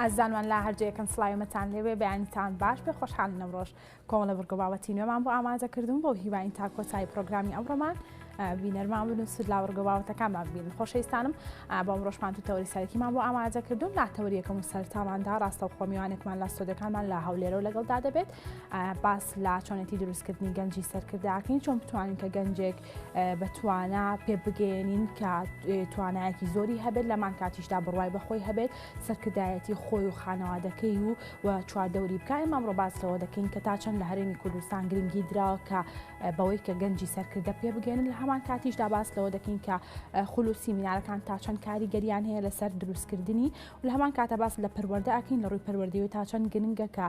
ئازانوان لا هەرجەیەکەن سڵاومەتان لێوێ بەیانیتان باش بێ خۆشحاڵ نەمڕۆژ کۆمەڵە بڕگەباوەتی نوێمان بۆ ئامادەکردن بۆ هیوایین تا کۆتایی پرۆگرامی ئەمڕۆمان بینەرمان بن و سود لا وەرگەباوەتەکانمان ببینن. خۆشەویستانم بۆ ئەمڕۆژمان تو تەوری سەرەکیمان بۆ ئامادەکردوم لا تەوریەکەم و سەرتاماندا ڕاستەوخۆ میوانێکمان لە ستۆدیۆکانمان لە هەولێرە و لەگەڵدا دەبێت باس لە چۆنێتی دروستکردنی گەنجی سەرکرداکەین چۆن بتوانین کە گەنجێک بەتوانە پێ بگەێنین کە توانایەکی زۆری هەبێت لەمان کاتیشدا بڕوای بەخۆی هەبێت سەرکردایەتی خۆی و خانەوادەکەی و چواردەوری بکای مامڕۆ باس لەوە دەکەین کە تا چەند لە هەرێمی کوردستان گرنگی درراوە کە بەوەی کە گەنجی سەرکردە پێ بگەێنن لە هەمان کاتیشدا باس لەوە دەکەین کە خولوسی مینارەکان تا چەند کاریگەریان هەیە لەسەر دروستکردنی و لە هەمان کاتە باس لە پەروەردە ئەکەین لە ڕووی پەروەردەوەی تا چەند گرنگە کە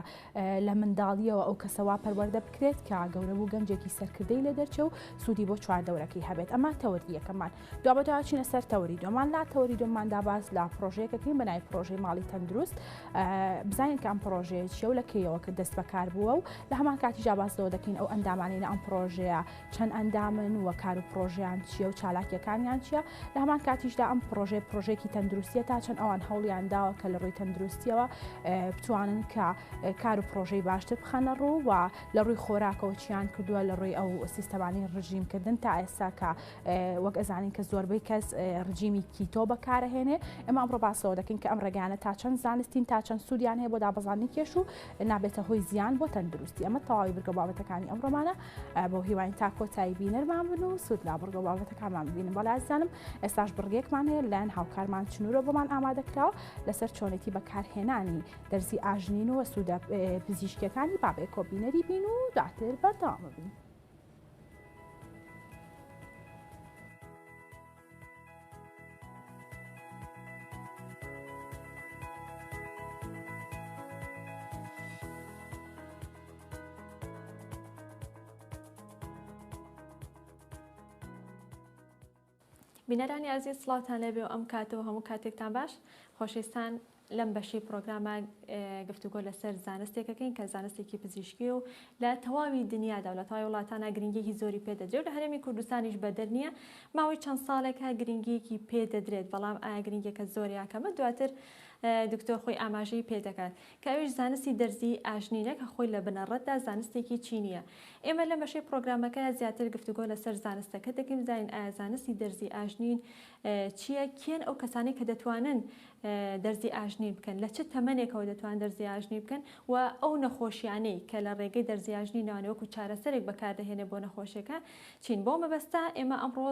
لە منداڵیەوە ئەو کەسەوا پەروەردە بکرێت کە گەورەبوو گەنجێکی سەرکردەی لە دەرچێ و سوودی بۆ چواردەورەکەی هەبێت. ئەمە تەوری یەکەمان. دوابەتەوە چینە سەر تەوری دومان لا تەوری دوماندا باس لە پرۆژەیەکەکەین بەناوی پرۆژەی ماڵی تەندروست بزانین کە ئەم پرۆژەیە چیە و لە کەیەوە کە دەست بەکار بووە و لە هەمان کاتیشدا باس لەوە دەکەین ئەو ئەندامانەی لە ئەم پرۆژەیە چەند ئەندامن و کار و پرۆژیان چییە و چالاکیەکانیان چییە. لە هەمان کاتیشدا ئەم پرۆژەیەکی تەندروستیە تا چەند ئەوان هەوڵیان داوە کە لە ڕووی تەندروستیەوە بتوانن کە کار و پرۆژەی باشتر بخەنە ڕوو و لە ڕووی خۆراکەوە چیان کردووە لە ڕووی ئەو سیستەمانی ڕژیمکردن تا ئێستا کە وەک ئەزانین کە زۆربەی کەس ڕژیمی کیتۆ بەکارەهێنێ. ئێمە ئەمڕۆ باسەوە دەکەین کە ئەم ڕێگانە تا چەند زانستین تا چەند سوودیان هەیە بۆ دابەزاندنی کێش و نابێتە هۆی زیان بۆ تەندروستی. ئەمە تەواوی بڕگەباوەتەکانی ئەمڕۆمانە بۆ هیوایین تا کۆتایی بینەرمان بن و سود لا بڕگەباوەتەکانمان ببینن. بەڵای ئازانم ئێستاش بڕگەیەکمان هەیە لەلایەن هاوکارمان چنوورە بۆمان ئامادەکراوە لەسەر چۆنێتی بەکارهێنانی دەرزی ئاژنین و سوودە پزیشکیەکانی بابێ کۆبینەری بین و دواتر بەردەوام ببین. بینەرانی ئازیز سڵاوتان لێبێ و ئەم کاتەوە هەموو کاتێکتان باش. خۆشەویستان لەم بەشی پرۆگرامە گفتوگۆ لەسەر زانستێکەکەین کە زانستێکی پزیشکی و لە تەواوی دنیادا و لە تەواوی وڵاتانە گرنگیەکی زۆری پێدەدرێت و لە هەرێمی کوردستانیش بەدەر نییە ماوەی چەند ساڵێکە گرنگیەکی پێدەدرێت بەڵام ئایا گرنگیەکە زۆری کەمە دواتر دکتۆر خۆی ئاماژەی پێدەکات کە ئەویش زانستی دەرزی ئاژنینە کە خۆی لە بنەڕەتدا زانستێکی چینیە. ئێمە لە بەشەی پرۆگرامەکە زیاتر گفتوگۆ لەسەر زانستەکە دەکەین زانین ئایا زانستی دەرزی ئاژنین چییە کێن ئەو کەسانی کە دەتوانن دەرزی ئاژنین بکەن لە چه تەمەنێکەوە دەتوان دەرزی ئاژنی بکەن و ئەو نەخۆشیانەی کە لە ڕێگەی دەرزی ئاژنی ناوانەوەکو چارەسەرێک بەکاردەهێنێ بۆ نەخۆشیەکە چین. بۆ مەبەستا ئێمە ئەمڕۆ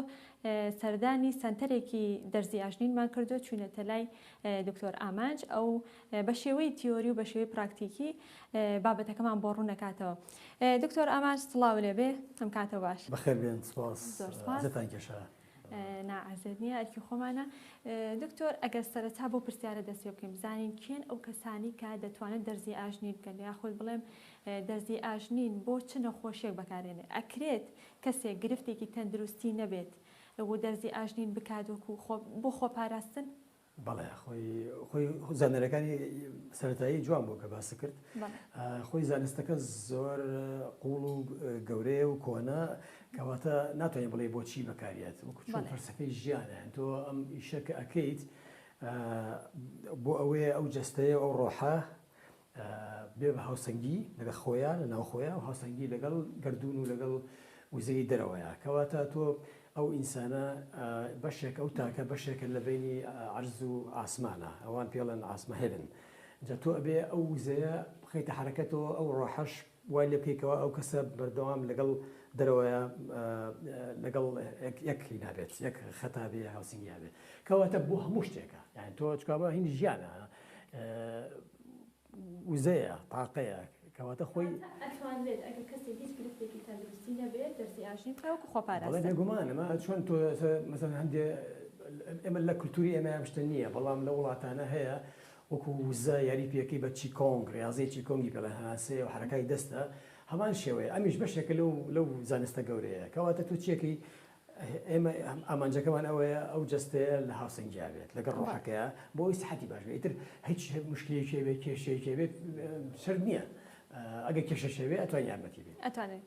سەردانی سنتەرێکی دەرزی ئاژنینمان کردو چوونەتە لای دکتۆر ئامانج ئەو بە شێوەی تیۆری و بە شێوەی پراکتیکی بابەتەکەمان بۆ ڕوو نەکاتەوە. دکتۆر ئامانج سڵاو لێبێ ئەم کاتە باش. بەخێر بێن سپاس زەتان کێشە. نائازێت نییە ئەرکی خۆمانە. دکتۆر ئەگەر سەرەتا بۆ پرسیارە دەست پێ بکەین بزانین کێن ئەو کەسانی کە دەتوانن دەرزی ئاژنین بکەن یاخود بڵێم دەرزی ئاژنین بۆ چ نەخۆشیێک بەکارێنێ. ئەکرێت کەسێک گرفتێکی تەندروستی نەبێت بۆ دەرزی ئاژنین بکات وەکو بۆ خۆپاراستن؟ بەڵێ خۆی زانەرەکانی سەرەتایی جوان بۆ کە باس کرد. خۆی زانستەکە زۆر قوڵ و گەورەیە و کۆنا کەواتە ناتوانین بڵێ بۆچی بەکارێت وەکو چۆن فەرسەکەی ژیانە تۆ ئەم ئیشەکە ئەەکەیت بۆ ئەوەیە ئەو جەستەیە ئەو ڕۆحە بێ بە هاوسەنگی لەگە خۆیان لە ناو خۆیان و هاوسەنگی لەگەڵ گردون و لەگەڵ وزەی دەرەوەیە کەواتە تۆ ئەو ئینسانە بەشێک ئەو تاکە بەشێکە لە بینی عەرز و ئاسمانە ئەوان پێڵەن ئاسمە هێبن جا تۆ ئەبێ ئەو وزەیە بخەیتە حرەکەتەوە ئەو ڕۆحەش وای لێ بکەیتەوە ئەو کەسە بەردەوام لەگەڵ دەرەوەیە لەگەڵ یەکی نابێت یەک خەتا بێ هاوسنگیا بێت کەواتە بۆ هەموو شتێکە یعنی تۆ چکابە هینی ژیانە وزەیە تاقەیە کەواتە خۆی ئەتوانرێت ئەگەر کەسێک هیچ گرفتێکی تەندروستی نەبێت دەرزی ئاژنی بکات وەکو خۆپاراست. بەڵێ بێگومان ئەمە چۆن تۆ مەسەڵەن هەندێ ئێمە لە کولتوری ئێمە ئەم شتە نییە بەڵام لە وڵاتانە هەیە وەکو وزە یاری پێەکەی بە چیکۆنگ ڕاضی چیکۆنگی پێڵە هەناسێ و حرەکەی دەستە هەمان شێوەیە ئەمیش بەشێکە لەو زانستە گەورەیە کەواتە تو چیەکەی ئێمە ئامانجەکەمان ئەوەیە ئەو جستەیە لە هاوسەنگیا بێت لەگەڵ ڕۆحەکەیە بۆ ئەوی سەحەتی باش بێت ئیتر هیچ مشکلێکی بێت کێشەیەکی بێت شەرت نییە ئەگە کێشە شەوێ ئەتوان یارمەتی بێت ئەتوانێت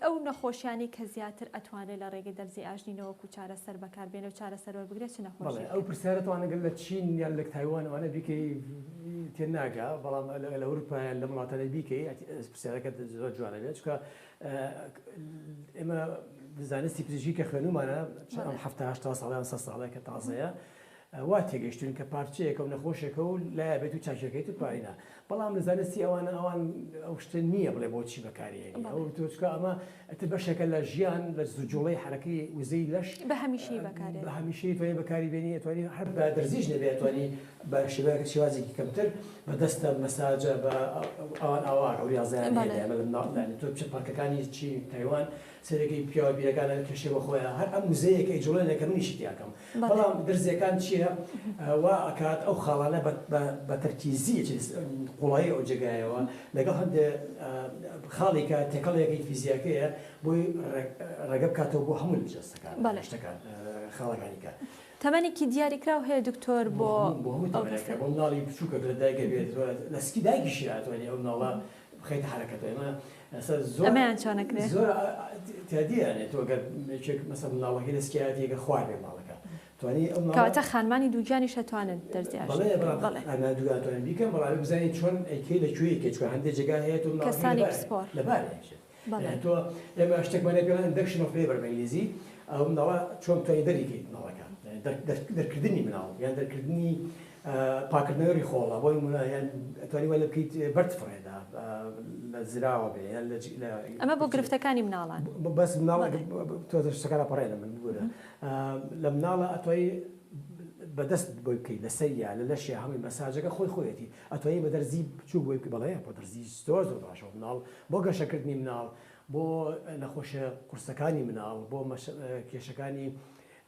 ئەو نەخۆشیانی کە زیاتر ئەتوانێت لە ڕێگەی دەرزی ئاژنینەوەکو چارەسەر بەکاربێنە و چارەسەرەوە بگرێت چ نەخۆشی ئەو پرسیارەتوانەگەر لە چین یان لە تایوانەوانە بیکەی تێ ناگا بەڵام لە ئەوروپایان لە وڵاتانە بیکەی پرسیارەکە زۆر جوانە بێت چکە ئێمە زانستی پزیشکی کە خوێنومانە 1970 ساڵیان 100 ساڵێک کە تازەیە وا تێگەیشتون کە پارچەیەکە و نەخۆشێکە و لای بێت و چاکەکەیت و پایینە بەڵام لە زانستی ئەوان ئەو شتە نییە بڵێ بۆچی بەکارێنی ئەو تۆچکە ئەمە بەشێکە لە ژیان لە جوڵەی حرەکەی وزەی لەش بە هەمیشەی بەکارێت بە هەمیشەی توانێت بەکاری بێنی توانی هەر بە دەرزیش نەبێت توانی بە شێوەیەک شێوازێکی کەمتر بەدەستە مەساجە بە ئەوان ئاوا ئەو ریاضیان ئێمە لە تۆ بچێت پارکەکانی چی تایوان سەرەکەی پیاوە بیرەکانە کێشێ بەخۆیان هەر ئەم موزەیەکە جوڵێنێکە منیشی تیاکەم بەڵام درزیەکان چییە وا ئەکات ئەو خاڵانە بە تەرکیزی قوڵایی ئەو جێگایەوە لەگەڵ هەندێک خاڵێکە تێکەڵێکی فیزیاکەیە بۆی ڕێگە بکاتەوە بۆ هەموو جەستەکان شتەکان خاڵەکانیکە تەمەنێکی دیاریکراو هەیە دکتۆر بۆ بۆ مناڵی بچووکە لە دایکە بێت لە سکی دایکیشی هاتوانێ ئەو مناڵە بخەیتە حرەکەت ئێمە ئەمەیان چۆنەکرێت زۆر تیادیانێت تۆ گەر مەسەڵ مناڵەکەی لە سکیاتێکە خوار بێ ماڵەکە کەواتە خانمانی دووجانی شەتوانن دەرزیاش ئەمە دوگاتوانن بیکەم بەڵام بزانین چۆن ئەیکەی لەکوێیەکە چکە هەندێک جێگا هەیە تۆ کەسانی پسپۆر لەبارێکێت تۆ ئێمە شتێکمانە پێڵان ئەندەکشن ئۆف لێبەر بە ئینگلیزی ئەو مناڵە چۆن توانی دەریکەیت مناڵەکە دەرکردنی مناڵ یان دەرکردنی پاکردنەوەی خۆڵە بۆی یان ئەتوانی وە لە بکەیت بەرد فڕێدا لە زراوە بێ یان ئەمە بۆ گرفتەکانی مناڵان بەس مناڵ تۆ شتەکانە پەڕێنە من بگورە لە مناڵە ئەتوایی بەدەست بۆی بکەیت لە سەریا لە لەشی هەمووی مەساجەکە خۆی خۆیەتی ئەتوانی بە دەرزی بچوو بۆی بەڵێ بۆ دەرزی زۆر زۆر باشەوە مناڵ بۆ گەشەکردنی مناڵ بۆ نەخۆشە قورسەکانی مناڵ بۆ کێشەکانی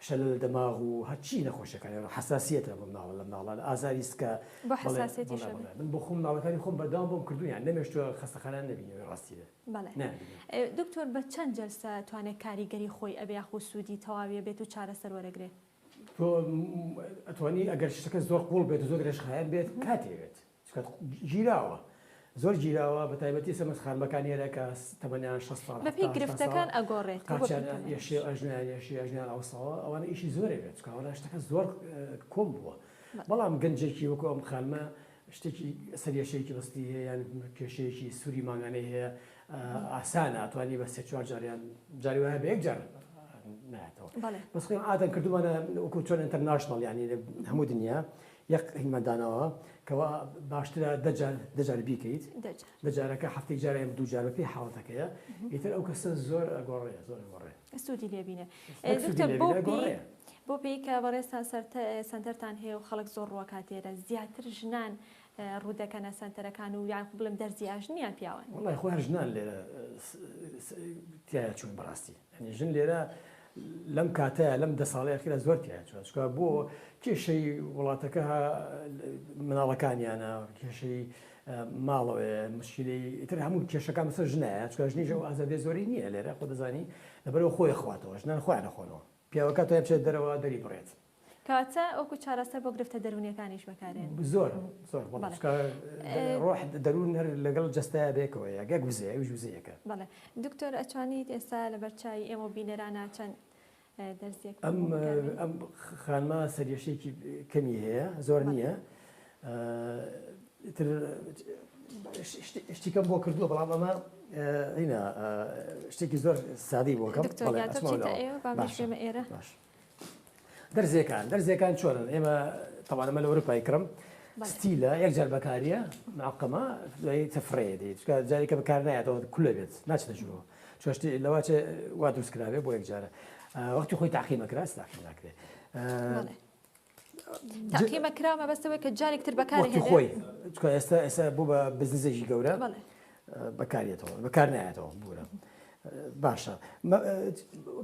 شەلە لە دەماغ و هەرچی نەخۆشەکانی حساسیەتە بۆ مناڵە لە مناڵە ئازاری سکە بۆ حساسیەتی من بۆ خۆم مناڵەکانی خۆم بەردەوام بۆم کردویان نەمێشتووە خەستەخانە نەبینەوەی ڕاستیە دکتۆر بە چەند جەلسە توانێت کاریگەری خۆی ئەبێ یاخۆ سوودی تەواویە بێت و چارەسەر وەرەگرێت تۆ ئەتوانی ئەگەر شتەکە زۆر قوڵ بێت و زۆر درێژخایەن بێت کاتێوێت گیراوە زۆر گیراوە بە تایبەتی سەمەس خانمەکانی هەرەکە تەمەنیان 60 ساڵ بەپێی گرفتەکان ئەگۆڕێت یەشێ ئەژنیان یەشی ئەژنیان ئەوساوە ئەوانە ئیشی زۆرە بێت چکەوانە شتەکە زۆر کۆم بووە بەڵام گەنجێکی وەکو ئەم خانمە شتێکی سەریەشەیەکی بەستی هەیە یان کێشەیەکی سووری ماگانەی هەیە ئاسانە ئەتوانی بە سێ چوار جاریان جاری وایە بە یەک جار نایەتەوە بەس خۆیان ئادەن کردومانە وەکو چۆن ئینتەرناشنڵ یانی هەموو دنیا یەک هیمەدانەوە کەوا باشترە دەجار بیکەیت دەجارەکە هەفتەی جارێ دوو جار بەپێی حاڵەتەکەیە ئیتر ئەو کەسە زۆر ئەگۆڕێ زۆر گۆڕێ سوودی لێبینێ بۆ پێی کە بەڕێستان سنتەرتان هەیە و خەڵک زۆر ڕوەکاتێرە زیاتر ژنان ڕوودەکەنە سنتەرەکان و یان بڵم دەرزی ئاژنیان پیاوان وڵای خۆیان ژنان لێرە تایە چوون بەڕاستی ژن لێرە لەم کاتەیە لەم دە ساڵەیەکرا زۆر تایە چوە چکە بۆ کێشەی وڵاتەکە مناڵەکانیانە کێشەی ماڵەوەیە مشکلی ئیتر هەموو کێشەکان مەسەر ژنایە چکە ژنیش ئەو ئازادی زۆری نییە لێرە خۆ دەزانی لەبەرەوە خۆی خواتەوە ژنان خۆیان نەخۆنەوە پیاوەکە تۆ بچێت دەرەوە دەری بڕێت کاتە ئەوکو چارەسەر بۆ گرفتە دەرونیەکانیش بەکارێن زۆر زۆر ڕۆح دەرون هەر لەگەڵ جستایە بێکەوە یاگەک وزەیە ویژ وزەیەکە بەڵێ دکتۆر ئەتوانیت ئێستا لە بەرچاوی ئێمە بینەرانە چەند دەرزیەک ئەم خانمە سەریەشێکی کەمی هەیە زۆر نییە شتێکم بۆ کردووە بەڵام ئەمە هینە شتێکی زۆر سادی بۆکەم ئێرە دەرزیەکان چۆنن ئێمە تەوانەمە لە ئەوروپای کڕم ستیلە یەکجار بەکاریە معقەمە تەفرێ دێت جارێکە بەکار نایەتەوە کولە بێت ناچێتە ژوورەوە چۆشتی لەواچێ وا دروستکراوێ بۆ یەکجارە وەختی خۆی تاقیمەکراس تاقیم ناکرێت تاقیمەکراوە بەستەوەی کە جارێکتر بەکاری خۆی ئێستا بوو بە بزنسێکی گەورە بەکارێتەوە بەکار نایەتەوە بوورە باشە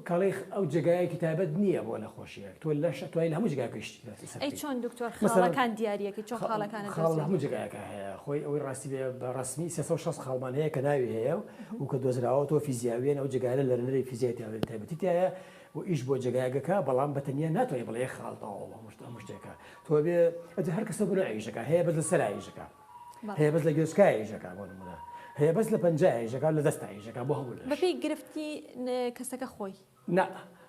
کاڵی ئەو جێگایەکی تایبەت نییە بۆ نەخۆشیە تۆ لەش توانین هەموو جگای گەشتی ئەی چۆن دکتۆر خاڵەکان دیارەکە چۆن خاڵەکانە هەموو جگایەکە هەیە خۆی ئەوەی ڕاستی بێ بە ڕسمی 360 خاڵمان هەیە کە ناوی هەیە و کە دۆزراوە تۆ فیزیاویێن ئەو جگایە لە نەرەی فیزیای تایبەتی تایە و ئیش بۆ جگایەکە بەڵام بەتەنیا ناتوانێت بڵێ خاڵتەوە هەموو شتێکە تۆ بێ هەر کەسە بۆ ئەیشەکە هەیە بەس لە سەر ئایشەکە هەیە بەس لە گوێسکای ئایشەکە بۆ نمونە هەیە بەس لە پەنجایشەکە لە دەستایشەکە بۆ هەموو لەش بەپێی گرفتی کەسەکە خۆی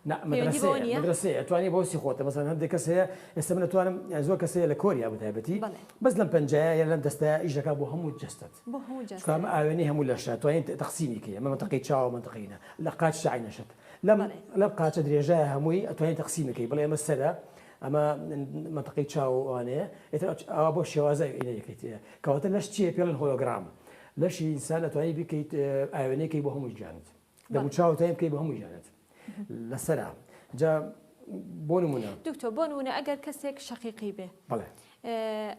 مدرسێ ئەتوانی بۆسی خۆتە مەسەن هەندێک کەس هەیە ئێستا من ئەتوانم زۆر کەسەیە لە کۆریا بەتایبەتی بەس لەم پەنجایە یا لەم دەستە ئیشەکە بۆ هەموو جەستت چکام ئاوێنی هەموو لەشە توانین تەقسیمیکە ئەمە منتەقەی چاوە منتەقینە لە قاچ شعی نەشت لەم قاچە درێژە هەمووی ئەتوانین تەقسیمەکەی بڵێ ئەمە سەرە ئەمە منتەقەی چاوانەیە ئەوە بۆ شێوازای ئینەکەیت کەواتە لەش چیە پێڵن هۆلۆگرام لەشی ئینسان ئەتوانی بکەیت ئاوێنەکەی بۆ هەموو جانت دەمو چاوتەیە بکەی بۆ هەموو جانت لەسرە جا بۆ نمونە دکتۆر بۆ نمونە ئەگەر کەسێک شەقیقی بێ بەڵێ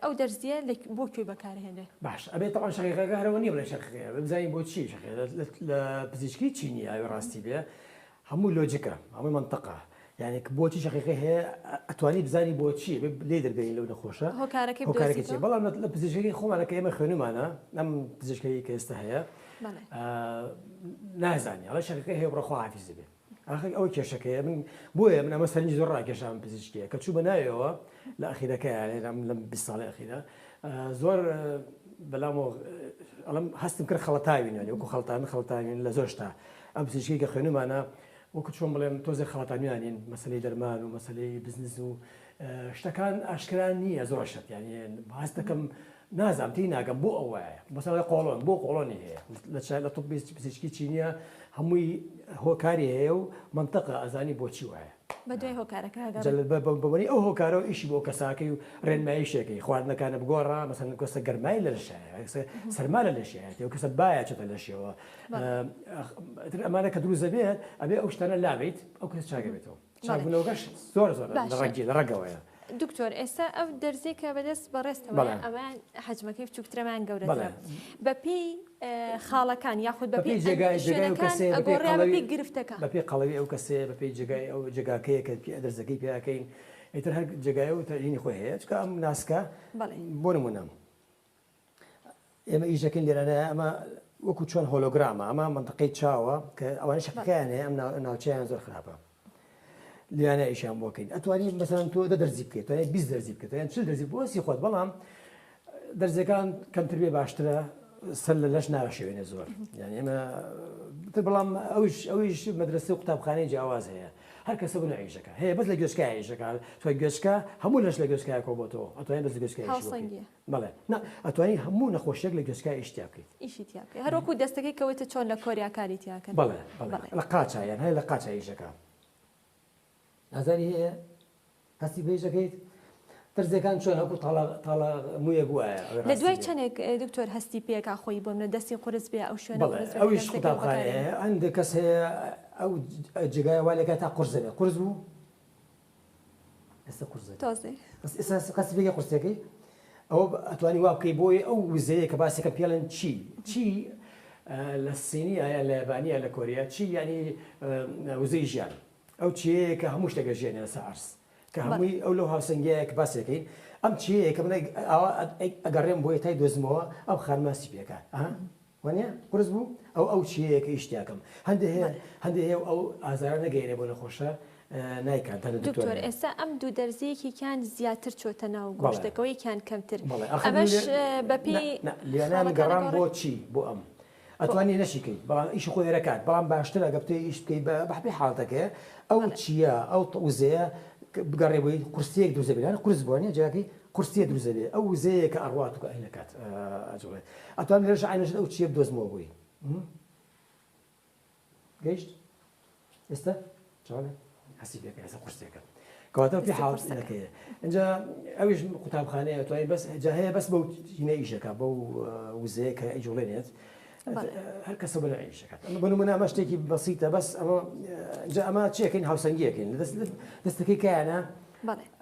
ئەو دەرزیە بۆ کوێ بەکارهێنێ باش ئەبێت تەوان شەقیقەکە هەرەوە نییە بڵێ شەقیقەیە بزانین بۆ چی شەقیق لە پزیشکی چی نیە ئاوی ڕاستی بێ هەموو لۆجیکە هەمووی منتەقە یعنی بۆچی شەقیقی هەیە ئەتوانی بزانی بۆ چی لێ دەرگەین لەو نەخۆشە هۆکارێکی چی بەڵام لە پزیشکی خۆمانەکە ئێمە خوێنمانە ئەم پزیشکی کە ئێستا هەیە نازانی ئەڵە شەقیقی هەیە بڕۆ خوا حافیزی بێ ئەو کێشەکەیە من بۆیە من ئەمە سەرنجی زۆر ڕاکێشام پزیشکیە کە چوو بەناویەوە لە ئەخیرەکە لەم 20 ساڵی ئەخیرە زۆر بەلامەوە ئەڵم هەستم کرد خەڵەتاوینێ وەکو خەڵەتاوین لە زۆر شتا ئەم پزیشکی کە خوێنمانە وەکو چۆن بڵێم تۆزێ خەڵەتاویانین مەسلەی دەرمان و مەسلەی بزنس و شتەکان ئاشکران نییە زۆر شت یعنی هەست دەکەم نازام تی ناگەم بۆ ئەوەیە مەسەڵی قۆڵۆن بۆ قۆڵۆنی هەیە لە تۆ پزیشکی چینیە هەمووی هۆکاری هەیە و منتەقە ئەزانی بۆچی وایە بە دوای هۆکارەکە بەوەی ئەو هۆکارەوە ئیشی بۆ کەساکەی و ڕێنماییشێکی خواردنەکانە بگۆڕە مەسەن کەسە گەرمای لە لەشایە سەرما لە لەشایەتی و کەسە باە چێتە لەشیەوە ئەمانە کە دروست دەبێت ئەبێ ئەو شتانە لابیت ئەو کەس چاگە بێتەوە چاکبوونەوەگەش زۆر زۆر لە ڕەگەوەیە دکتۆر ئێستا ئەو دەرزێکە بەدەست بەڕێستەوە ئەمان حجمەکەی بچووکترەمان گەورەترە بەپێی خاڵەکان یاخود بەپێی شوێنەکان گرفتەکە بەپێی قەڵەوی ئەو کەسێ بەپێی جێگای ئەو جێگاکەیە کە دەرزەکەی پێکەین ئیتر هەر جێگای و تەرینی خۆی هەیە چکە ئەم ناسکە بۆ نمونە ئێمە ئیشەکەین لێرانەیە ئەمە وەکو چۆن هۆلۆگرامە ئەمە منتەقەی چاوە کە ئەوانە شەقیقیان هەیە ئەم ناوچەیان زۆر خراپە لیانە ئیشیان بۆکەین ئەتوانی مەسەڵەن تۆ دەرزی بکەیت توانێت 20 دەرزی بکەیت یان 40 دەرزی بۆسی خۆت بەڵام دەرزەکان کەمتر بێ باشترە سەر لە لەش ناوەشێوێنێ زۆر یعنی ئێمە بەڵام ئەویش مەدرسە و قوتابخانەی جیاواز هەیە هەر کەسە بوو عیشەکە هەیە بەس لە گوێچکای عیشەکە توی گوێچکە هەموو لەش لە گوێچکای کۆ بۆ تۆ ئەتوانین بەس لە گوێچکای بەڵێ ئەتوانی هەموو نەخۆشیێک لە گوێچکای ئیشتیا بکەیت ئیشی تیا بکەیت هەروەکو دەستەکەی کەوتە چۆن لە کۆریاکاری تیاکەن بەڵێ لە قاچایان هەیە لە قاچای عیشەکە نازانی هەیە هەستی بێژەکەیت دەرزەکان چۆن هەکو تاڵە مویە گوایە لە دوای چەندێک دکتۆر هەستی پێکا خۆی بۆم لە دەستی قورس بێ ئەو شوێنە ئەویش قوتابخانەیە هەندێک کەس هەیە ئەو جێگای والێکە تا قورس دەبێت قورس بوو ئێستا قورس ئێستا قەسی بێگە قورسەکەی ئەوە ئەتوانی وا بکەی بۆی ئەو وزەیە کە باسێکە پێڵێن چی لە سینی ئایا لە یابانیە لە کۆریا چی ینی وزەی ژیان ئەو چیەیە کە هەموو شتێکە ژێنێ لەسەر عەرز کە هەمووی ئەو لەو هاوسەنگەیە کە باسێکەین ئەم چیەیە کە من ئەگەڕێم بۆی تای دۆزمەوە ئەو خانماسی پێکات وانە قورس بوو ئەو چیەیە کە ئیشتیاکەم هەندێک هەیە ئەو ئازارە نەگەیەنێ بۆ نەخۆشە نایکات دکتۆر ئێستا ئەم دوو دەرزەیەکیان زیاتر چۆتە ناو گۆشتەکەوەیەکیان کەمتر ئەمەش بەپێی لیانان گەڕام بۆ چی بۆ ئەم ئەتوانی نەشیکەیت بەڵام ئیشی خۆی دەکات بەڵام باشترە گە بتوی ئیش بکەیت بەحبی حاڵەتەکە ئەو چیە ئەو وزەیە بگەڕێ بۆی قورسیەک دروست دەبێت قورس بووە جاکەی قورسیە دروست دەبێت ئەو وزەیە کە ئەڕوات و ئەینەکات ئەجوڵێت ئەتوان لێرەش عینەش ئەو چیە بدۆزمەوە بووی گەیشت ئێستا چاڵێ هەسی پێکە ئێستا قورسێکە کەواتە پێی حاڵەتەکەیە اینجا ئەویش قوتابخانەیە توانێت بەس جا هەیە بەس بەو هینە ئیشەکە بەو وزەیە کە ئەیجوڵێنێت هەر کەسە بە عیشەکەات ئەمە بنمونە ئەمە شتێکی بەسیتە بەس ئەمە چیەکەین هاوسەنگیەکەین دەستەکەی کایانە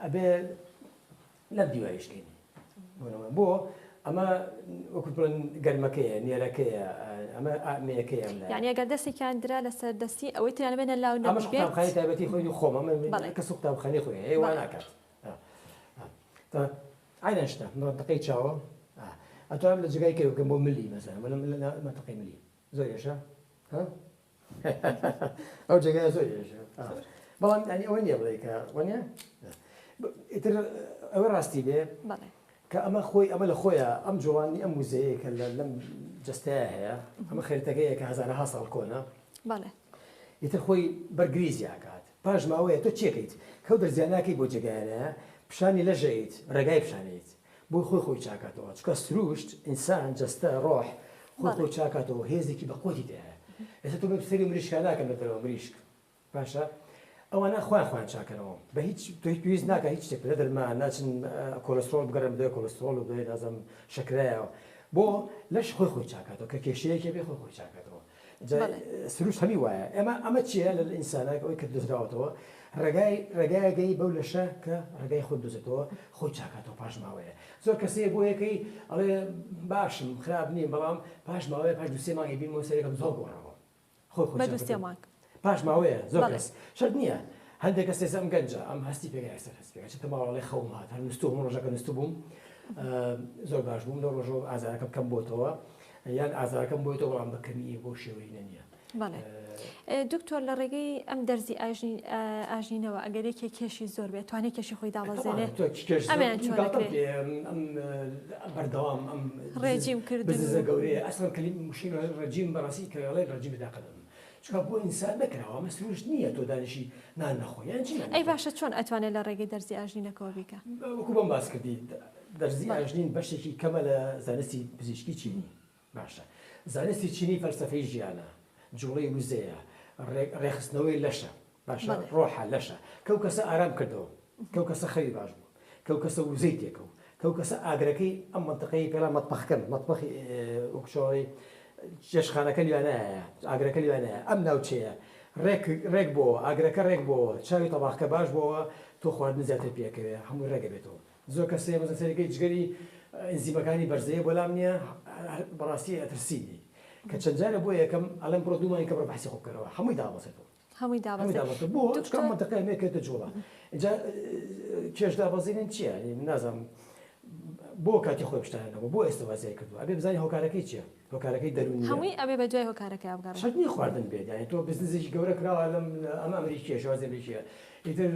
ئەبێ لە دیوایشکەین بۆ ئەمە وەکو بڵێن گەرمەکەیە نێرەکەیە ئەمە ئامەیەکەیە یعنی ئەگەر دەستێکیان درا لەسەر دەستی ئەوەی تیان بێنە لاو قوتابخانەی تایبەتی خۆی خۆم کەس قوتابخانەی خۆی هەیە وا ناکات عینە شتە منتەقەی چاوە ئەتوانم لە جگای کەوکەم بۆ ملی مەسەن منتەقەی ملی زۆر یێشە ئەو جگای زۆر یێشە بەڵام ئەوە نییە بڵێ کە وانە ئیتر ئەوە ڕاستی بێ کە ئەمە خۆی ئەمە لە خۆیە ئەم جوانی ئەم موزەیە کە لەم جستەیە هەیە ئەمە خێرەتەکەیە کە هەزارها ساڵ کۆنا ئیتر خۆی بەرگریزی ئاکات پاش ماوەیە تۆ چێکیت کەو دەرزیاناکەی بۆ جێگایانەیە پیشانی لەژەیت ڕێگای پیشانیت بۆی خۆی چاکاتەوە چکە سروشت ئینسان جستە ڕۆح خۆی چاکاتەوە هێزێکی بە قوتی دەیە ئێستا تۆ بە سەری مریشکە ناکەن بەدەرەوە مریشک باشە ئەوانە خۆیان چاکەنەوە بە هیچ پێویست ناکە هیچ شتێک لە دەرمان ناچن کۆلسترۆل بگەڕێن بدەوێت کۆلسترۆل و بدەێت ئازم شکرایەوە بۆ لەش خۆی چاکاتەوە کە کێشەیەکی بێ خۆی چاکاتەوە سروش هەمی وایە ئەمە چییە لە ئینسانەکە ئەوی کە دەزراوەتەوە ڕێگایەگەی بەو لەشە کە ڕێگای خۆ دۆزێتەوە خۆی چاکاتەوە پاش ماوەیە زۆر کەسەیە بۆ یەکەی ئەڵێ باشم خراپ نییە بەڵام پاش ماوەیە پاش دوسێ مانگی بینەوە سەرێکم زۆر گۆڕەوە خۆی پاش ماوەیە زۆر کەس شەرت نییە هەندێک کەس ئێستا ئەم گەنجە ئەم هەستی پێگای سەر هەست پێگای چێتە ماوەڵێ خەوم هات هەر نووسوم ڕۆژەکە نووسست بووم زۆر باش بووم لە ڕۆژەوە ئازارەکەم کەم بۆتەوە یان ئازارەکەم بۆیەوە بەڵام بەکەمی بۆ شێوەی نییە. دکتۆر لە ڕێگەی ئەم دەرزی ئاژینەوە ئەگەرێکی کێشی زۆر بێت توانێت کێشی خۆی داڵەزێنێت ئەمیان بەردەوام ئەم ڕێجیم کردن گەورەیە ئەسڵ کەلی مشین ڕەجیم بەڕاستی کە ئەڵێ ڕەجیم بداقەدەم چکە بۆ ئینسان نەکراوە مەسروش نییە تۆ دانیشی نان نەخۆیان چی ئەی باشە چۆن ئەتوانێت لە ڕێگەی دەرزی ئاژینەکەەوە بیکە وەکو بەم باس کردی دەرزی ئاژنین بەشێکی کەمە لە زانستی پزیشکی چینی باشە زانستی چینی فەلسەفەی ژیانە جوڵەی وزەیە ڕێخستنەوەی لەشە باشە ڕۆحە لەشە کەو کەسە ئارام کردەوە کەو کەسە خەوی باش بوو کەو کەسە وزەی تێکەوە کەو کەسە ئاگرەکەی ئەم منتەقەی پێڵا مەتبەخەکەن مەتبەخی وەکشەوەی جێشخانەکە لیوانایە ئاگرەکە لیوانایە ئەم ناوچەیە ڕێک بۆ ئاگرەکە ڕێک بۆ چاوی تەباخکە باش بووە تۆ خواردن زیاتر پێکەوێ هەموو ڕێگە بێتەوە زۆر کەسێ مەزەسەرەکەی جگەری ئەنزیمەکانی بەرزەیە بۆلام نییە بەڕاستی ئەترسیدی کە چەندجارە بۆ یەکەم ئەلەم بڕۆ دوومانی کە بڕ بەحسی خۆکەرەوە هەمووی دابەزێتەوە هەمووی دابەزێت بۆ چکە منتەقەی مێکێتە جوڵە اینجا کێش دابەزینن چییە نازانم بۆ کاتی خۆی پشتانەوە بۆ ئێستا وازای کردووە ئەبێ بزانانی هۆکارەکەی چییە هۆکارەکەی دەرونی هەمووی ئەبێ بە دوای هۆکارەکەی ئابگەڕ شەرنی خواردن بێت یعنی تۆ بزنسێکی گەورە کراوە لەم ئەمە ئەمریکیە شوازی ئەمریکیە ئیتر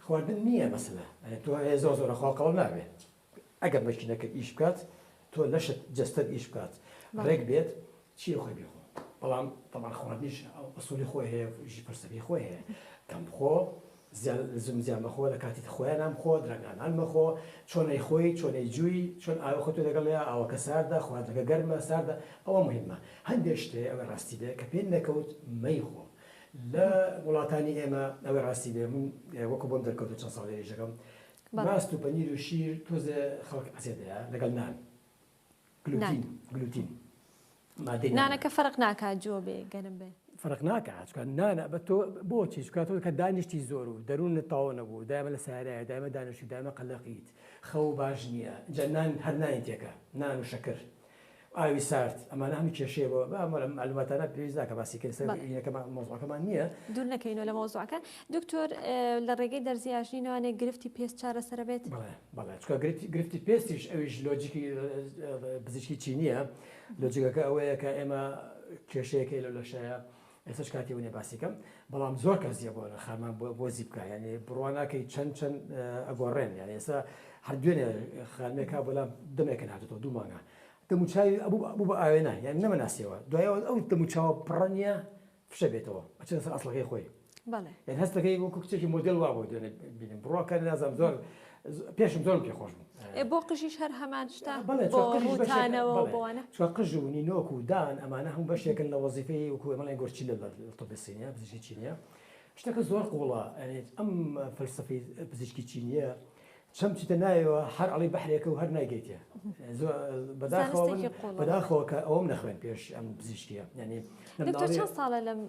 خواردن نییە مەسەلە تۆ زۆر زۆرە خواقەڵ نابێت ئەگەر مەشینەکە ئیش بکات تۆ لەشت جەستەت ئیش بکات ڕێک بێت چی خۆی بێخۆ بەڵام تەمان خواردنیش ئەسوولی خۆی هەیە ژی پرسەبی خۆی هەیە کەم بخۆ زم زیان مەخۆ لە کاتی خۆیان نامخۆ درەنگانان مەخۆ چۆنەی خۆی چۆنەی جووی چۆن ئاوە خۆتۆ لەگەڵەیە ئاوەکە ساردا خواردنەکە گەرمە ساردا ئەوە مهمە هەندێک شتێ ئەوە ڕاستی بێ کە پێی نەکەوت مەیخۆ لە وڵاتانی ئێمە ئەوە ڕاستی بێ من وەکو بۆم دەرکەوت چەند ساڵ ێژەکەم ماست و پەنیر و شیر تۆزە خەڵک ئەسێدەیە لەگەڵ نان گلوتین نانەکە فەرق ناکات جۆ بێ گەرم بێ فەرق ناکات چکە نانە بە تۆ بۆچی چکاتەوە کە دانیشتی زۆر و دەروونت تاوە نەبوو دایمە لە سارایە دایمە دانیشتی دایمە قەلەقیت خەو باش نییە جە نان هەر نانی تێکە نان و شەکر ئاوی سارد ئەمانە هەمی کێشەیە بۆ معلوماتانە پێویست ناکە باسی کرد مۆزوعەکەمان نییە دوور نەکەینەوە لە مۆزوعەکە دکتۆر لە ڕێگەی دەرزی ئاژینەوەی گرفتی پێست چارەسەر بێت بەڵێ چکە گرفتی پێستیش ئەویش لۆجیکی پزیشکی چینیە لۆجیکەکە ئەوەیە کە ئێمە کێشەیەکەی لە لەشەیە ئێستش کاتی ونێ باسیکەم بەڵام زۆر کەسیە بۆ لە خامان بۆ زی بکە ینی بڕواناکەی چەند ئەگۆڕێن یان ئێستا هەر دوێنێ خانمێکا بەڵام دەمێکن هاتێتەوە دوو مانگە دەموچاوی بوو بە ئاوێنە یان نەمەناسیەوە دوایەوە ئەو دەموچاوە پڕەنیە فشە بێتەوە ئەچێتە سەر ئەسڵەکەی خۆی یان هەستەکەی وەکو کچێکی مۆدل وا بۆ دوێنێ بینیم بڕواکە نازانم زۆر پێشم زۆرم پێخۆش بوو بۆ قژیش هەر هەمان شتا بۆتانەوە بۆوانە چوە قژ و نینۆک و دان ئەمانە هەموو بەشێکن لە وەزیفەی وەکو ئەمەڵی گۆرچی لە تۆپسینە پزیشکی چینیە شتەکە زۆر قوڵە ئەم فەلسەفەی پزیشکی چینیە چەم چیتە نایەوە هەر ئەڵی بەحرێکە و هەر نایگەیتە بەداخەوە کە ئەوم نەخوێن پێش ئەم پزیشکیە یعنی چەند ساڵە لەم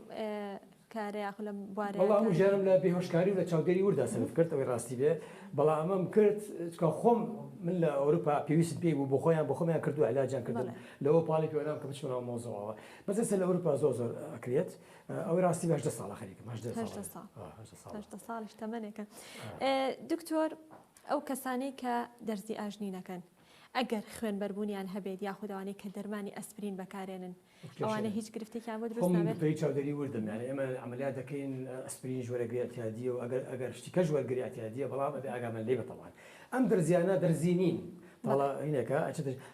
کارە یاخ لەم بوارەیە بەڵام ژێرم لە بێهۆشکاری و لە چاودێری وردا سەرف کرد ئەوەی ڕاستی بێ بەڵام ئەمەم کرد چکە خۆم من لە ئەوروپا پێویست پێی بوو بۆ خۆیان بۆ خۆمیان کردو علاجیان کردن لەوە پاڵی پێوەنام کە بچمەوە مۆزەوەوە بەس لە ئەوروپا زۆر ئەکرێت ئەوەی ڕاستی 18 ساڵە خەریکم 18 ساڵیش تەمەنێکە دکتۆر ئەو کەسانەی کە دەرزی ئاژنینەکەن ئەگەر خوێنبەربوونیان هەبێت یاخودەوانی کە دەرمانی ئەسپرین بەکارێنن ئەوانە هیچ گرفتێکیان بۆ دروست نابێت. خۆم چاودێری وردم یعنی ئێمە عملیات دەکەین ئەسپرین ژوەرەگری اعتیادیە و ئەگەر شتیکە ژوەرگری اعتیادیە بەڵام ئەبێ ئاگامان لێ بەتەڵان ئەم دەرزیانە دەرزی نین بەڵا هینەکە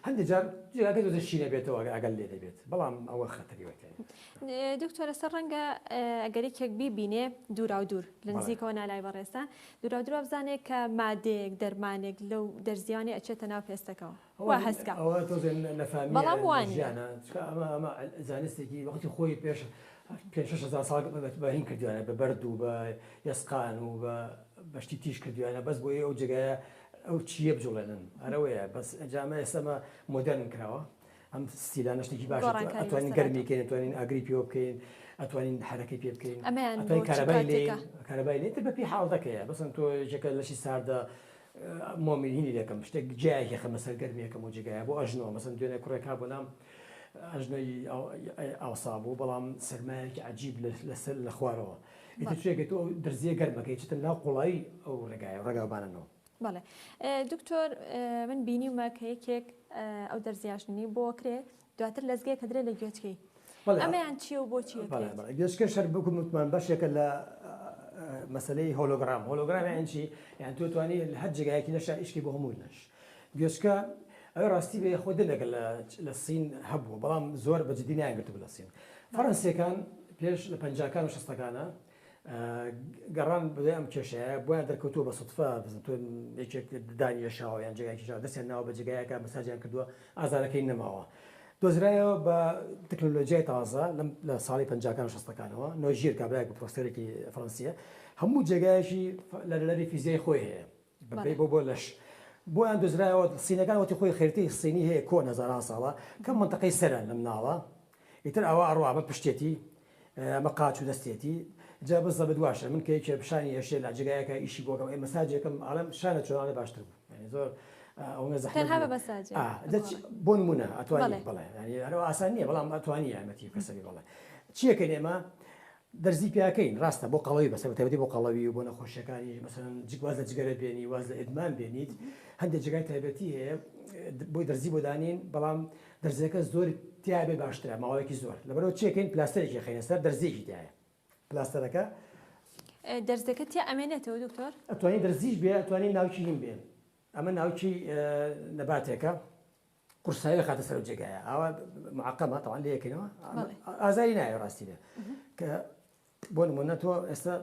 هەندێک جار جێگاکە دۆزە شینە بێتەوە ئەگەر لێ دەبێت بەڵام ئەوە خەتەریوەکەی. دکتۆرە سەر ڕەنگە ئەگەرێکێک بیبینێ دوورا و دوور لە نزیکەوە نالای بەڕێستا دوورا و دوور بزانێت کە مادەیەک دەرمانێک لەو دەرزیانی ئەچێتە ناو پێستەکەەوە وا هەستکە ئەوە تۆزێ نەفامی بەڵام وانە ئەمە زانستێکی وەختی خۆی پێش 5 ساڵ بەهین کردوانە بە بەرد و بە یسقان و بەشتی تیش کردوانە بەس بۆ ئەو جگایە ئەو چیە بجوڵێنن ئەرەوەیە بەس ئەنجامە ئێستەمە مۆدرن کراوە ئەم ستیلانە شتێکی باش ئەتوانین گەرمی بکەین ئەتوانین ئاگری پێ بکەین ئەتوانین حرەکەی پێ بکەین کارەبای لێتر بەپی حاڵ دەکەیە بەسن تۆ ژەکە لەشی ساردا مۆمیلهینی دەکەم شتێک جایەکی خەمە سەر گەرمیەکەم و جگایە بۆ ئەژنەوە مەسن دوێنێ کوڕێکا بۆ نام ئەژنەی ئاوسا بوو بەڵام سەرمایەکی عجیب لەسەر لە خوارەوە ئیتر شتێکێت تۆ دەرزیە گەرمەکەی چتە ناو قوڵایی ئەو ڕێگایە ڕێگاوبانەوە. بەڵێ دکتۆر من بینیمە کە یەکێک ئەو دەرزیاشنی بۆ کرێت دواتر لەزگەیە کە درێ لە گوێچکەی ئەمەیان چیە و بۆچی گوێچکە شەر بکوم متمان بەشێکە لە مەسلەی هۆلۆگرام یانچی یان تۆ توانی هەر جگایەکی نەشا ئیشکی بۆ هەموو نەش گوێچکە ئەوە ڕاستی بێ خۆ دلێکە لە سین هەبوو بەڵام زۆر بەجددی نیانگرتو لە سین فەڕەنسیەکان پێش لە 50کان و 60کانە گەڕان بدە ئەم کێشەیە بۆیان دەرکەوتووە بە سوتفا یەکێک دانیە شاوە یان جگایکی شاو دەستیان ناوە بە جگایەکە مەساجیان کردووە ئازارەکەی نەماوە دۆزرایەوە بە تەکنۆلۆژیای تازە لە ساڵی 50کان و 60کانەوە نۆژیر کابراایك بە پرۆفسۆرێکی فەڕەنسیە هەموو جێگایشی لە لەری فیزیای خۆی هەیە بەبێ بۆ لەش بۆیان دۆزرایەوە سینەکان وەتی خۆی خێرتی سینی هەیە کۆن هەزاران ساڵە کەم منتەقەی سەرن لەم ناوە ئیتر ئەوە ئەڕوا بە پشتێتی ئەمە قاچ و دەستێتی جا بەزە بدواشە من کە پیشانی هێشێ لە جگایەکە ئیشی بۆکەم ئێ مەساجێکم ئاڵم شانە چۆنانە باشتر بوو ینی زۆر ئەو بۆ نمونە ئەتوانێت بڵێ ینی هەرەوە ئاسان نییە بەڵام ئەتوانی یارمەتی کەسەری بڵێ چیەکەین ئێمە دەرزی پیاکەین ڕاستە بۆ قەڵەوی بەسەر تایبەتی بۆ قەڵەوی و بۆ نەخۆشیەکانی مەسەن جگواز لە جگەرە بێنی واز لە ئیدمان بێنیت هەندێک جگای تایبەتی هەیە بۆی دەرزی بۆ دانین بەڵام دەرزەکە زۆر تیابێ باشترە ماوەیەکی زۆر لەبەرەوە چیەکەین پلاستەرێکی خینە سەر دەرزێکی تایە پلاستەرەکە دەرزەکە تی ئەمێنێتەوە دکتۆر ئەتوانین دەرزیش بێ ئەتوانین ناوچی هیم بێن ئەمە ناوچی نەباتێکە قورسایی خاتە سەر جێگایە ئەوە معقەمە تەوان لێ یەکەینەوە ئازاری نایە ڕاستی لێ کە بۆ نمونە تۆ ئێستا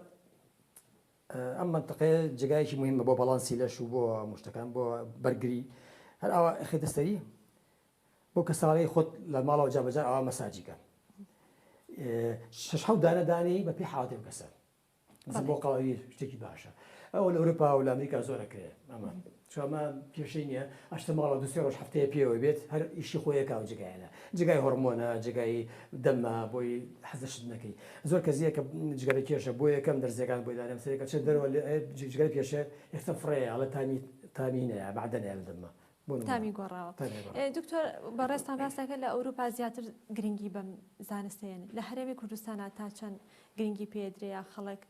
ئەم منتەقەیە جێگایەکی مهمە بۆ بەڵانسی لەش و بۆ مشتەکان بۆ بەرگری هەر ئەوە خێتە سەری بۆ کە ساڵی خۆت لە ماڵەوە جابەجار ئەوە مەساجیکە 6 دانە دانی بە پێی حاڵەتی بکەسە بۆ قەڵەوی شتێکی باشە ئەوە لە ئەوروپا و لە ئەمریکا زۆرەکرێ ئەمە چۆمە پێشەی نییە ئەشتە ماڵە دو سێ ڕۆژ هەفتەیە پێوە بێت هەر ئیشی خۆیەکە و جگایەنە جگای هۆرمۆنە جگای دەمە بۆی حەزەشت نەکەی زۆر کەزیە کە جگەرە کێشە بۆ یەکەم دەرزیەکان بۆی دارم سەرێکە چێت دەرەوە جگەر پێشە یەکتە فڕەیە ئەڵە تامینەیە بەعدەنەیە لە دەمە تامی گۆڕاوە دکتۆر بەڕێستان باسەکە لە ئەوروپا زیاتر گرنگی بەم زانستێن لە هەرێمی کوردستانە تا چەند گرنگی پێدرێە خەڵک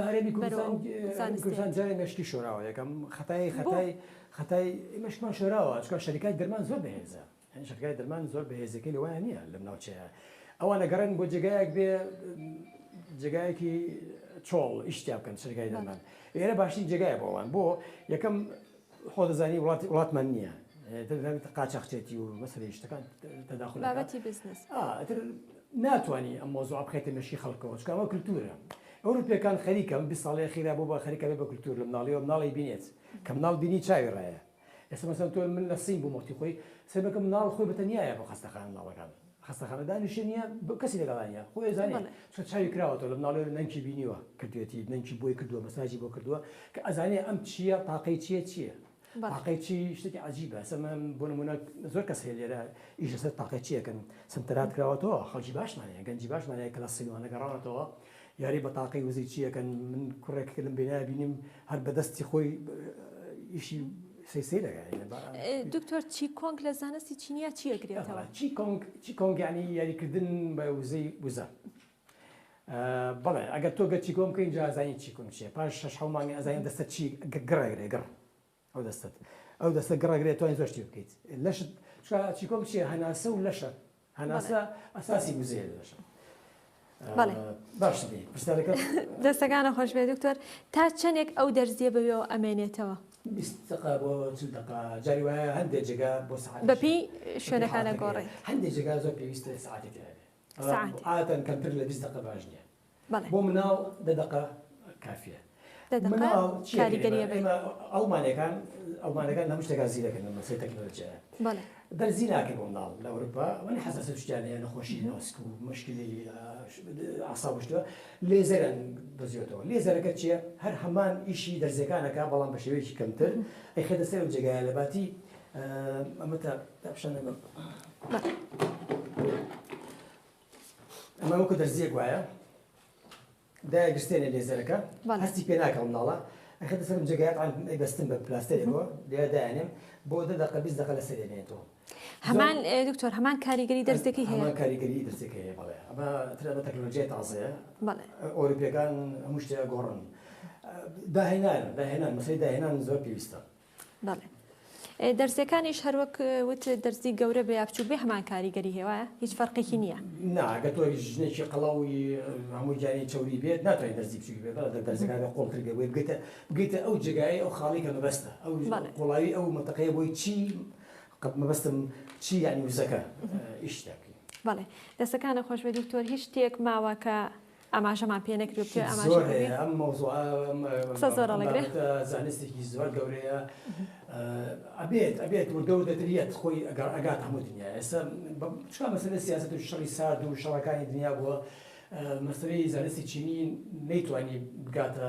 هەرێمی کوردستان جارێ مەشتی شۆراوە یەکەم خەتای مەشتمان شۆراوە چکە شەریکای دەرمان زۆر بەهێزە شەرکای دەرمان زۆر بەهێزەکەی لەوایە نییە لەم ناوچەیە ئەوانە گەڕن بۆ جێگایەک بێ جێگایەکی چۆڵ ئیشتیا بکەن شەریکای دەرمان ئێرە باشترین جێگایە بۆەوان بۆ یەکەم خۆ دەزانی وڵاتمان نییە قاچەخچێتی و مەسەری شتەکان تەداخل بابەتی بزنس ناتوانانی ئەم مۆزوع بخێتە مەشی خەڵکەوە چکەمە کللتورە ئەوروپیەکان خەریکەم 20 ساڵی خیرا بۆ بە خەریکەوێ بە کللتور لە مناڵیەوە مناڵی بینێت کە مناڵ بینی چاوی ڕایە ئێستا مەسەن تۆ من لە سین بوو مۆتی خۆی سێبەکە مناڵ خۆی بەتەنیایە بۆ خەستەخانە مناڵەکان خەستەخانە دانیشتنی نییە کەسی لەگەڵانیە خۆی زانێت چاوی کراوەتەوە لە مناڵێ نەنکی بینیوە کردوێتی نەنکی بۆی کردووە مەساجی بۆ کردووە کە ئەزانێ ئەم چییە تاقەی چییە تاقەی چی شتێکی عجیبە سەمە بۆ نمونە زۆر کەس هەیە لێرە ئیش لەسەر تاقەی چیەکەن سنتەرات کراوەتەوە خەڵکی باشمانەیە گەنجی باشمانەیە کە لە سینوانە گەڕاوەتەوە یاری بە تاقەی وزی چیەکەن من کوڕێک لەم بینای بینیم هەر بەدەستی خۆی ئیشی سەیسەی دەگەێنە دکتۆر چی کۆنگ لە زانستی چینیا چیەگرێتەوە چی کۆنگ ینی یاریکردن بە وزەی وزە بەڵێ ئەگەر تۆ گەچی کۆم بکەین جا ئازانی چی کۆنگ چیە پاش 6 مانگی ئەزانین دەستە چی گڕێگرێ گڕ ئەو دەستت ئەو دەستە گەڕاگرێت توانین زۆر شتی بکەیت لەشت چیکۆم چیە هەناسە و لەشە هەناسە ئەساسی وزەیە لەشە باش پرسیارەکە دەستەکانە خۆش بێ دکتۆر تا چەندێک ئەو دەرزیە بەوێەوە ئەمێنێتەوە 20 دقه بۆ 40 دقه جاری وایە هەندێک جێگا بۆ سعات بەپی شوێنەکانە گۆڕێ هەندێک جێگا زۆر پێویستە سعاتی تێنێ عادەتەن کەمتر لە 20 دقه باش نییە بۆ مناو 10 دقه کافیە کاریگەریە ئەڵمانەکان هەموو شتێکا زیرەکەن مەسەی تەکنۆلۆژیایە دەرزی ناکەن بۆ مناڵ لە ئەوروپا وەنی حەساسە شتیان هەیە نەخۆشی نۆسک و مشکلی ئاساب شتووە لێزەرن دەزیێتەوە لێزەرەکە چییە هەر هەمان ئیشی دەرزەکانەکە بەڵام بە شێوەیەکی کەمتر ئەیخێتە سەر جێگایە لە باتی ئەمە تا پیشان ئەمە وەکو دەرزیەک وایە دایگرستێنە لێزەرەکە هەستی پێ ناکەم مناڵە ئەخێتە سەرم جێگایە بەستن بە پلاستێرێکەوە لێ دایانێم بۆ 10 دقه 20 دقه لەسەر دێنێتەوە هەمان دکتۆر هەمان کاریگەری دەرزەکەی هەیە هەمان کاریگەری دەرزەکە هەیە بەڵێ ئەمە ترە تەکنۆلۆژیای تازەیە ئۆروپیەکان هەموو شتێک گۆڕن داهێنان مەسەی داهێنان زۆر پێویستە دەرزەکانیش هەروەک وت دەرزی گەورە بە یاچوو بێ هەمان کاریگەری هێوایە هیچ فەرقێکی نییە ناگە تۆ ژنێکی قەڵاوی هەموو جانی چوری بێت ناتوانین دەرزی بچووی بێت دەرزەکانە قۆڵترگە بێت بگەیتە ئەو جێگای ئەو خاڵی کە مەبەستە ئەو قوڵاوی ئەو منتەقەیە بۆی چی مەبەستم چی یعنی وزەکە ئیشتاکی بەڵێ دەستەکانە خۆش بێ دکتۆر هیچ شتێک ماوە کە ئاماژەمان پێ نەکرێت پێ ئەم مەوزوع زانستێکی زۆر گەورەیە ئەبێت وردە و دەتریەت خۆی ئەگات هەموو دنیا ئێستا چکا مەسەلە سیاست و شەڕی سارد و شەڕەکانی دنیا بووە مەسەلەی زانستی چینی نەیتوانی بگاتە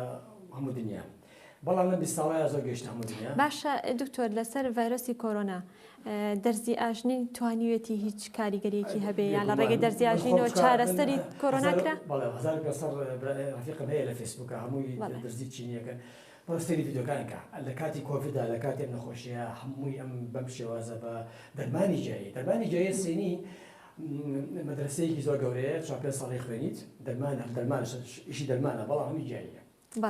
هەموو دنیا بەڵام لە 20 ساڵەیە زۆر گەشتە هەموو دنیا باشە دکتۆر لەسەر ڤایرۆسی کۆرۆنا دەرزی ئاژنین توانیوێتی هیچ کاریگەریەکی هەبێ یان لە ڕێگەی دەرزی ئاژینەوە چارەسەری کۆرۆنا کرا؟ بەڵێ 1500 ڕفیقم هەیە لە فیسبووکە هەمووی دەرزی چینیەکە بەڕستێری ڤیدۆکانکە لە کاتی کۆڤیددا لە کاتێک نەخۆشیە هەمووی ئەم بەم شێوازە بە دەرمانی جیایی سێنی مەدرسەیەکی زۆر گەورەیە 4 ساڵی خوێنیت دەرمان ئیشی دەرمانە بەڵام هەمی جیاییە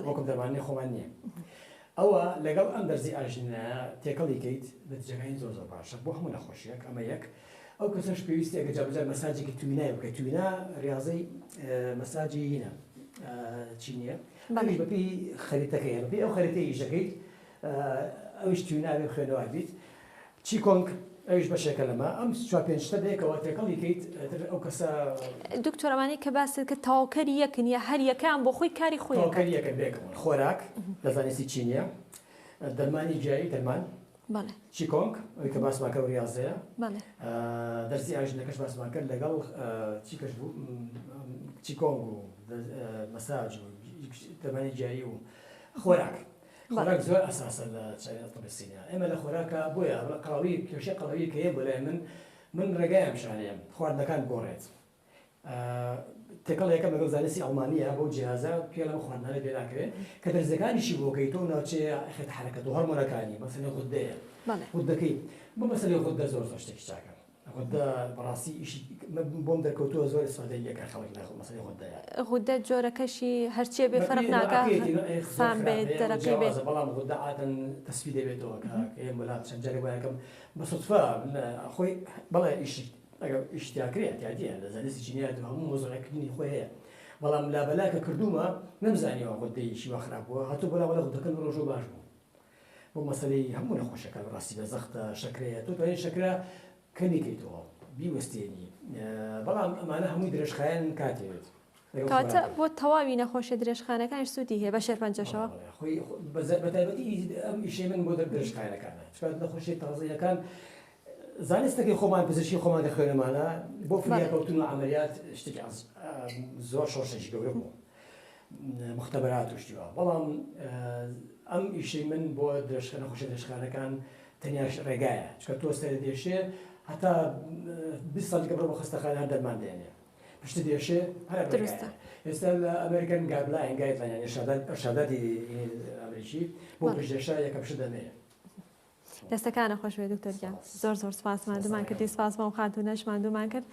وەکم دەرمانی خۆمان نییە ئەوە لەگەڵ ئەم دەرزی ئاژینە تێکەڵی کەیت نەتیجەکانی زۆر باشە بۆ هەموو نەخۆشیەک ئەمە یەک ئەو کەسەش پێویستی ئەگە جابجار مەساجێکی توینای بکەیت توینا ریاضەی مەساجی هینە چینیە ئەویش بەپی خەریتەکەی بەپی ئەو خەریتەی ئیشەکەیت ئەویش تویناوێ خوێنەوە بیت چی کۆنگ ئەویش بەشێکە لەمە ئەم 4-5 شتە دەیەکەوە تێکەڵی کەیت ئەو کەسە دکتۆرەوانی کە باست کە تاواکەری یەکن یا هەر یەکەیان بۆ خۆی کاری خۆی تاواکەری یەکەن بێکەوە خۆراک لە زانستی چینیە دەرمانی جیایی دەرمان چی کۆنگ ئەوی کە باسمان کە ریاضەیە دەرزی ئاژینەکەش باسمان کرد لەگەڵ چی کەش بوو چی کۆنگ و مەساج و دەرمانی جیایی و خۆراک خۆراک زۆر ئەساسە لە چایەتەبسینە ئێمە لە خۆراکە بۆیە قەڵاوی کێشە قەڵاوی کە هەیە بۆ لای من ڕێگایم شانەیە خواردنەکان گۆڕێت تێکەڵ یەکەم لەگەڵ زانستی ئەڵمانیە بۆ جیهازە پێ لەم خواردنانە پێ ناکرێت کە دەرزەکانیشی بۆکەیتەوە ناوچەیە خێت حرەکەت و هەرمۆنەکانی مەسەلەی خوددەیە خوددەکەی بۆ مەسەلەی خوددە زۆر شتێکی چاکە خوددە بەڕاستی ئیشی بۆم دەرکەوتووە زۆر ئیسفادەی یەکە خەڵک لە مەسەلەی خوددەیە خوددە جۆرەکەشی هەرچیە بێ فەرق ناکە سام بێت دەرەکەی بێت بەڵام خوددە عادەن تەسبی دەبێتەوە کە ئێمە وەلات چەند جارێک وایەکەم بە سوتفا خۆی بەڵێ ئیشی ئەگەر ئیشتیاکرێت یادیە لە زانستی چینیە هەموو مۆزوعەکردنی خۆی هەیە بەڵام لابەلا کە کردومە نەمزانیەوە خوددەیشی وا خراپ بووە هاتوو بەلاوە لە خوددەکەن ڕۆژۆ باش بوو بۆ مەسەلەی هەموو نەخۆشەکان ڕاستی بە زەختە شەکرەیە تۆ توانێت شەکرە کەمیکەیتەوە بیوەستێنی بەڵام ئەمانە هەمووی درێژخایەن کاتێت کاتە بۆ تەواوی نەخۆشە درێژخانەکان سوودی هەیە بە شێرپەنجەشەوە خۆی بەتایبەتی ئەم ئیشەی من بۆ درێژخایەنەکانە چکات نەخۆشی تازەیەکان زانستەکەی خۆمان پزیشکی خۆمان دەخوێنمانە بۆ فریاکەوتن و عملیات شتێکی زۆر شۆشێکی گەورە بوو مختبەرات و شتیوە بەڵام ئەم ئیشەی من بۆ نەخۆشی درێژخانەکان تەنیا ڕێگایە چکە تۆ سەر دێشێ هەتا 20 ساڵی کە بڕۆ بۆ خستەخانە هەر دەرمان دێنێ پشت دێشێ هەر درستە ئێستا لە ئەمریکان گایدلاین ئەرشاداتی ئەمریکی بۆ پشتێشە یەکە پشت دەمەیە دەستەکانە خۆش بێ دکتۆر گیان زۆر سپاس ماندوومان کردی سپاس بەم خاتونەش ماندوومان کرد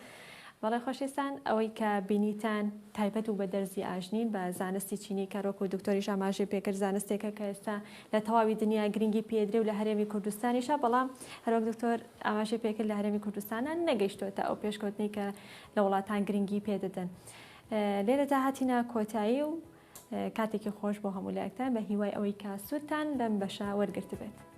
بەڵێ خۆشەویستان ئەوەی کە بینیتان تایبەت و بە دەرزی ئاژنین بە زانستی چینی کەڕۆک و دکتۆریش ئاماژەی پێکرد زانستێکە کە ئێستا لە تەواوی دنیا گرنگی پێدرێ و لە هەرێمی کوردستانیشە بەڵام هەروەک دکتۆر ئاماژەی پێکرد لە هەرێمی کوردستانە نەگەیشتوتە ئەو پێشکەوتنی کە لە وڵاتان گرنگی پێدەدەن. لێرەدا هاتینە کۆتایی و کاتێکی خۆش بۆ هەموو لایەکتان بە هیوای ئەوەی کە سوودتان لەم بەشە وەرگرت بێت.